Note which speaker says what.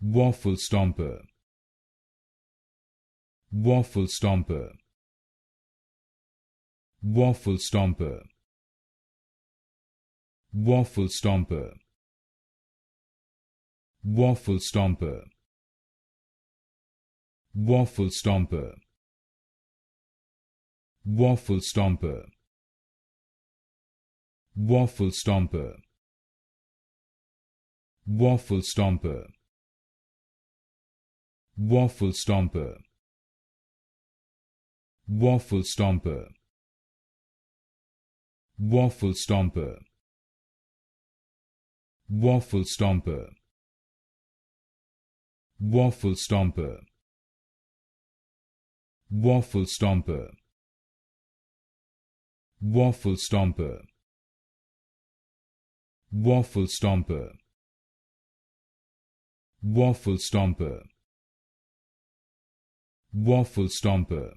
Speaker 1: Wafflestomper, Wafflestomper, Wafflestomper, Wafflestomper, Wafflestomper, Wafflestomper, Wafflestomper, Wafflestomper, Wafflestomper, Wafflestomper, Wafflestomper, Wafflestomper, Wafflestomper, Wafflestomper, Wafflestomper, Wafflestomper, Wafflestomper, Wafflestomper, Wafflestomper,